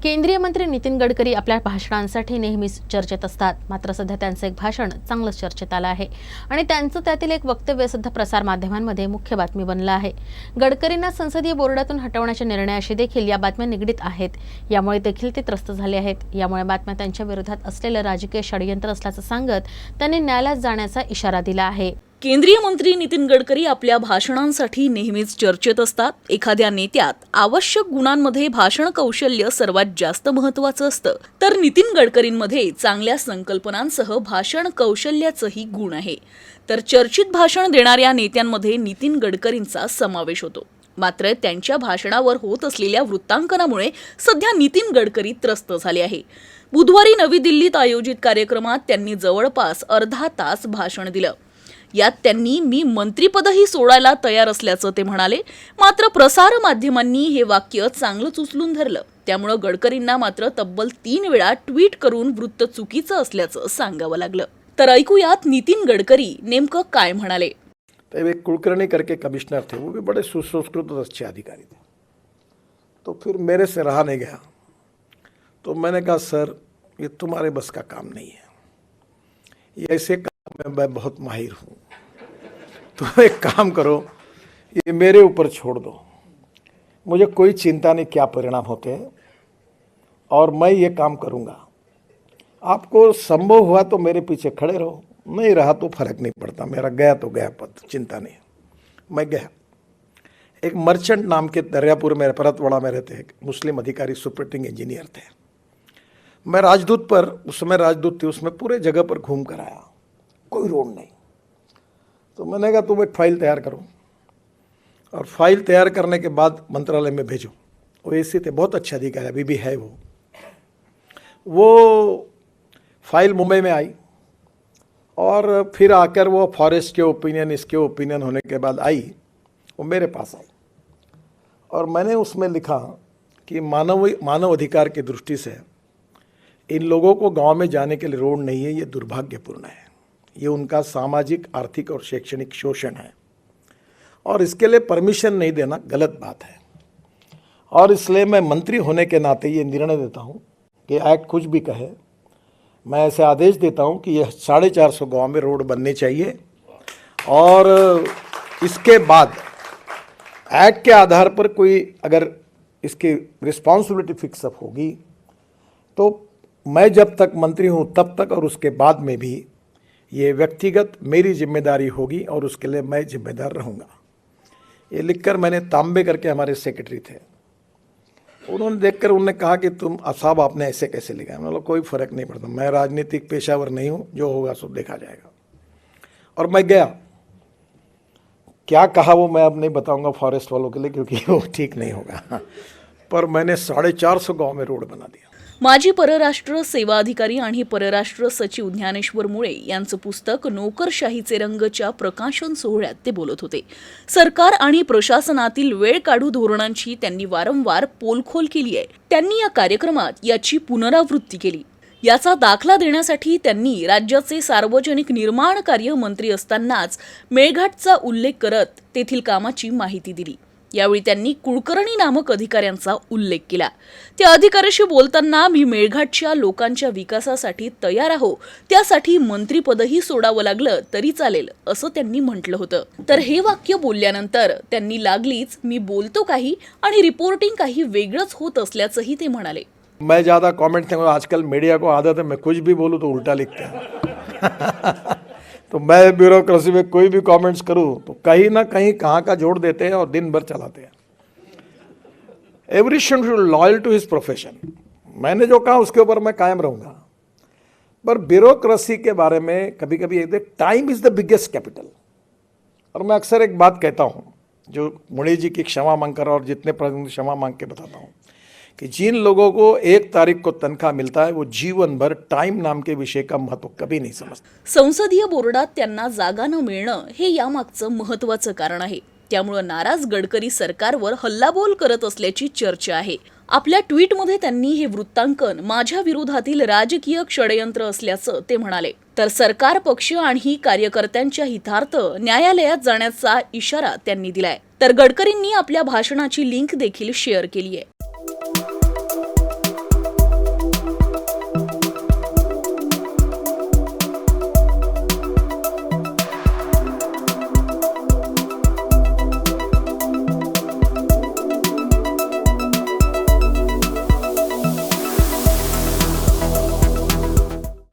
केंद्रीय मंत्री नितीन गडकरी आपल्या भाषणांसाठी नेहमीच चर्चेत असतात. मात्र सध्या त्यांचं एक भाषण चांगलंच चर्चेत आलं आहे आणि त्यांचं त्यातील एक वक्तव्य सध्या प्रसार माध्यमांमध्ये मुख्य बातमी बनलं आहे. गडकरींना संसदीय बोर्डातून हटवण्याचे निर्णयाशी देखील या बातम्या निगडीत आहेत. यामुळे देखील ते त्रस्त झाले आहेत. यामुळे बातम्या त्यांच्या विरोधात असलेलं राजकीय षडयंत्र असल्याचं सांगत त्यांनी न्यायालयात जाण्याचा इशारा दिला आहे. केंद्रीय मंत्री नितीन गडकरी आपल्या भाषणांसाठी नेहमीच चर्चेत असतात. एखाद्या नेत्यात आवश्यक गुणांमध्ये भाषण कौशल्य सर्वात जास्त महत्त्वाचं असतं, तर नितीन गडकरींमध्ये चांगल्या संकल्पनांसह भाषण कौशल्याचंही गुण आहे. तर चर्चित भाषण देणाऱ्या नेत्यांमध्ये नितीन गडकरींचा समावेश होतो. मात्र त्यांच्या भाषणावर होत असलेल्या वृत्तांकनामुळे सध्या नितीन गडकरी त्रस्त झाले आहे. बुधवारी नवी दिल्लीत आयोजित कार्यक्रमात त्यांनी जवळपास अर्धा तास भाषण दिलं. यात त्यांनी मी मंत्रिपदही सोडायला तयार असल्याचं ते म्हणाले. मात्र प्रसार माध्यमांनी हे वाक्य चांगलंच उचलून धरलं. त्यामुळे गडकरींना मात्र तब्बल 3 वेळा ट्विट करून वृत्त चुकीचं असल्याचं सांगावं लागलं. तर ऐकूयात नितीन गडकरी नेमकं काय म्हणाले. एक कुलकर्णी करके कमिश्नर थे, वो भी बड़े सुसंस्कृत और अच्छे अधिकारी थे. तो फिर मेरे से रहा नहीं गया, तो मैंने कहा सर ये तुम्हारे बस का काम नहीं है, ये ऐसे काम में मैं बहुत माहिर हूँ, तो एक काम करो ये मेरे ऊपर छोड़ दो, मुझे कोई चिंता नहीं क्या परिणाम होते हैं और मैं ये काम करूँगा. आपको संभव हुआ तो मेरे पीछे खड़े रहो, नहीं रहा तो फर्क नहीं पड़ता, मेरा गया तो गया पद, चिंता नहीं. मैं गया. एक मर्चेंट नाम के दरियापुर में परतवाड़ा में रहते एक मुस्लिम अधिकारी सुपरिटेंडिंग इंजीनियर थे. मैं राजदूत पर, उस समय राजदूत थी, उसमें पूरे जगह पर घूम कर आया, कोई रोड नहीं. तो मैंने कहा तुम एक फाइल तैयार करो और फाइल तैयार करने के बाद मंत्रालय में भेजो. वो ऐसे थे, बहुत अच्छे अधिकारी, अभी भी है वो फाइल मुंबई में आई और फिर आकर वो फॉरेस्ट के ओपिनियन, इसके ओपिनियन होने के बाद आई, वो मेरे पास आई और मैंने उसमें लिखा कि मानव अधिकार की दृष्टि से इन लोगों को गांव में जाने के लिए रोड नहीं है, ये दुर्भाग्यपूर्ण है, ये उनका सामाजिक, आर्थिक और शैक्षणिक शोषण है और इसके लिए परमिशन नहीं देना गलत बात है. और इसलिए मैं मंत्री होने के नाते ये निर्णय देता हूँ कि एक्ट कुछ भी कहे, मैं ऐसे आदेश देता हूँ कि यह 450 गाँव में रोड बननी चाहिए और इसके बाद एक्ट के आधार पर कोई अगर इसकी रिस्पॉन्सिबिलिटी फिक्सअप होगी तो मैं जब तक मंत्री हूँ तब तक और उसके बाद में भी ये व्यक्तिगत मेरी जिम्मेदारी होगी और उसके लिए मैं जिम्मेदार रहूँगा. ये लिखकर मैंने तांबे करके, हमारे सेक्रेटरी थे, उन्होंने देखकर उन्होंने कहा कि तुम साहब आपने ऐसे कैसे लिखा. मतलब कोई फ़र्क नहीं पड़ता, मैं राजनीतिक पेशावर नहीं हूँ, जो होगा सो देखा जाएगा. और मैं गया. क्या कहा वो मैं अब नहीं बताऊंगा फॉरेस्ट वालों के लिए, क्योंकि वो ठीक नहीं होगा. पर मैंने 450 गाँव में रोड बना दिया. माजी परराष्ट्र सेवा अधिकारी आणि परराष्ट्र सचिव ज्ञानेश्वर मुळे यांचं पुस्तक नोकरशाहीचे रंगच्या प्रकाशन सोहळ्यात ते बोलत होते. सरकार आणि प्रशासनातील वेळ काढू धोरणांची त्यांनी वारंवार पोलखोल केली आहे. त्यांनी या कार्यक्रमात याची पुनरावृत्ती केली. याचा दाखला देण्यासाठी त्यांनी राज्याचे सार्वजनिक निर्माण कार्य मंत्री असतानाच मेळघाटचा उल्लेख करत तेथील कामाची माहिती दिली. यावेळी त्यांनी कुलकर्णी नामक अधिकाऱ्यांचा उल्लेख केला. त्या अधिकाऱ्याशी बोलताना मी मेळघाटच्या लोकांच्या विकासासाठी तयार आहो, त्यासाठी मंत्रिपदही सोडावं लागलं तरी चालेल असं त्यांनी म्हटलं होतं. तर हे वाक्य बोलल्यानंतर त्यांनी लागलीच मी बोलतो काही आणि रिपोर्टिंग काही वेगळंच होत असल्याचंही ते म्हणाले. मैं ज़्यादा कमेंट नहीं, आजकल मीडिया को आदत है मैं कुछ भी बोलूँ तो उल्टा लिखते हैं. तो मैं ब्यूरोक्रेसी में कोई भी कमेंट्स करूँ तो कहीं ना कहीं कहाँ का जोड़ देते हैं और दिन भर चलाते हैं. Every should loyal to his profession. मैंने जो कहा उसके ऊपर मैं कायम रहूँगा. पर ब्यूरोक्रेसी के बारे में कभी कभी time is the biggest capital. और मैं अक्सर एक बात कहता हूँ, जो मुणी जी की क्षमा मांगकर और जितने प्रतिनिधि क्षमा मांग के बताता हूँ, कि जिन लोगों को 1 तारीख को तनख्वाह मिलता है वो जीवन भर टाइम नाम के विषय का महत्व कभी नहीं समझते. संसदीय बोर्डात त्यांना जागा न मिळणं हे यामागचं महत्त्वाचं कारण आहे. त्यामुळे नाराज गडकरी सरकारवर हल्लाबोल करत असल्याची चर्चा आहे. आपल्या ट्विटमध्ये त्यांनी हे वृत्तांकन माझ्या विरोधातील राजकीय षडयंत्र असल्याचं ते म्हणाले. तर सरकार पक्ष आणि कार्यकर्त्यांच्या हितार्थ न्यायालयात जाण्याचा इशारा त्यांनी दिलाय. तर गडकरींनी आपल्या भाषणाची लिंक देखील शेअर केली आहे.